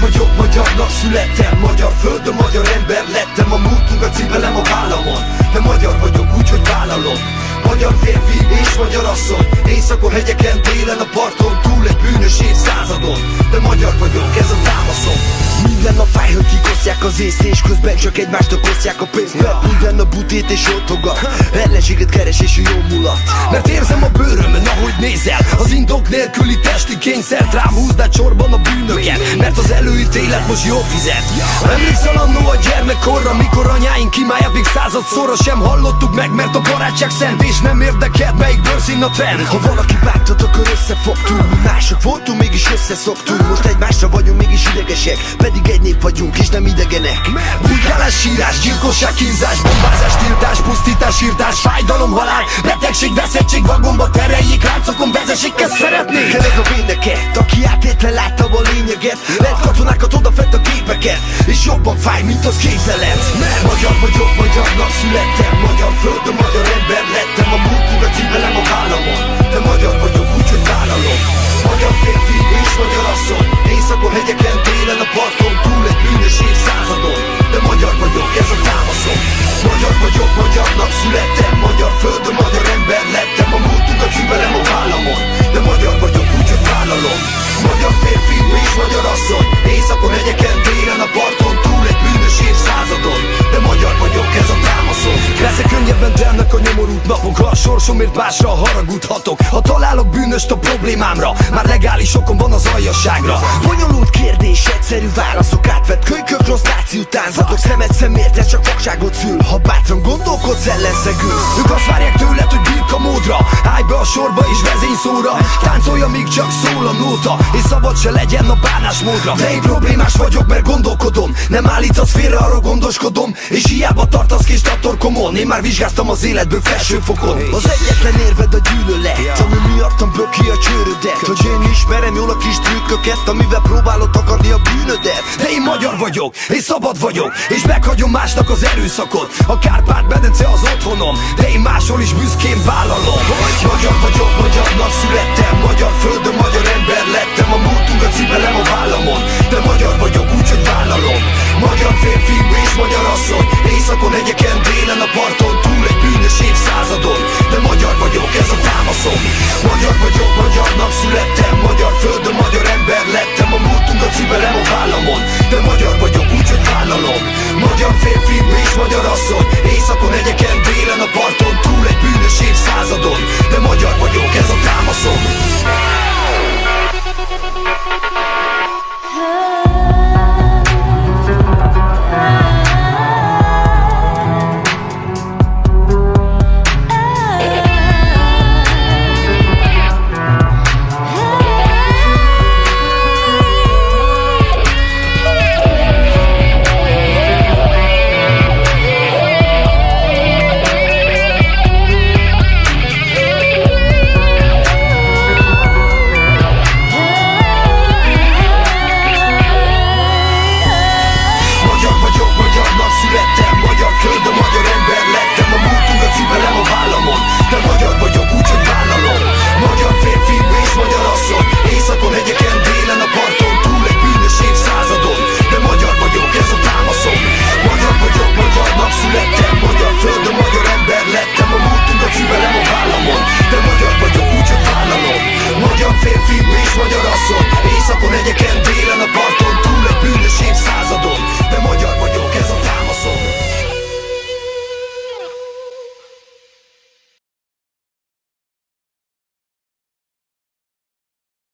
vagyok, magyarnak születtem, magyar földön, magyar ember lettem. A múltunkat cipelem a vállamon, de magyar vagyok, úgyhogy vállalom. Magyar férfi és magyar asszony, éjszakon, hegyeken, télen, a parton, túl egy bűnös évszázadon. De magyar vagyok, ez a támaszom. Minden nap fáj, hogy kikosztják az ész, és közben csak egymásnak osztják a pénzt. Minden nap butét és oltogat, ellenséget keres és a jó mulat. Mert érzem a bőrömön, ahogy nézel, az indok nélküli testi kényszert. Rám húznád sorban a bűnöket, mert az előítélet most jó fizet. Emlékszel annó a gyermekkorra, mikor anyáink imáját még századszorra sem hallottuk meg, mert a barátság szent, és nem érdekelt melyik bőrszín a trend. Ha valaki bántott, akkor összefogtunk. Mi mások voltunk, mégis összeszoktunk. Most egymásra vagyunk, mégis idegesek, pedig egy nép vagyunk, és nem idegenek. Bujkálás, sírás, gyilkosság, kínzás, bombázás, tiltás, pusztítás, írtás, fájdalom, halál, betegség, veszettség, vagomba tereljék, láncokon vezessék, ezt szeretnék. Ez a véneket, aki átétlen látta a lényeget, lent katonákat odafett a gépeket, és jobban fáj, mint az képzelet. Mert magyar vagyok, magyarnak születtem, magyar földön, magyar ember lettem. A múltunkat cipelem a vállamon, de magyar vagyok, úgyhogy vállalom. Magyar férfi és magyar asszony, éjszakon, hegyeken, télen, a parton, túl egy bűnös évszázadon. De magyar vagyok, ez a támaszom. Magyar vagyok, magyarnak születtem, magyar földön, magyar ember lettem. A múltunkat cipelem a vállamon, de magyar vagyok, úgyhogy vállalom. Magyar férfi és magyar asszony, éjszakon, hegyeken, télen, a parton, túl egy bűnös évszázadon. De magyar vagyok, ez a támaszom. Persze könnyebben telnek a nyomorult napok, ha a sorsomért másra haragudhatok. Ha találok bűnöst a problémámra, már legális okom van az aljasságra. Bonyolult kérdés, egyszerű válaszok, átvett kölykök, rossz náció tánzatok. Szemed szemért, ez csak vakságot szül, ha bátran gondolkodsz, ellenszegülsz. Ők azt várják tőled, hogy birka módra, állj be a sorba és vezényszóra. Táncolj, amíg csak szól a nóta, és szabad se legyen a bánásmódra. De én problémás vagyok, mert gondolkodom, nem állítasz félre, arra gondoskodom. És hiába tartasz kést a torkomon, én már vizsgáztam az életből felsőfokon. Az egyetlen érved a gyűlölet, ami miattam bök ki a csőrödet. Hogy én ismerem jól a kis trükköket, amivel próbálod takarni a bűnödet. De én magyar vagyok, és szabad vagyok, és meghagyom másnak az erőszakot. A Kárpát-medence az otthonom, de én máshol is büszkén vállalom. Magyar vagyok, magyarnak születtem, magyar földön, magyar ember lettem. A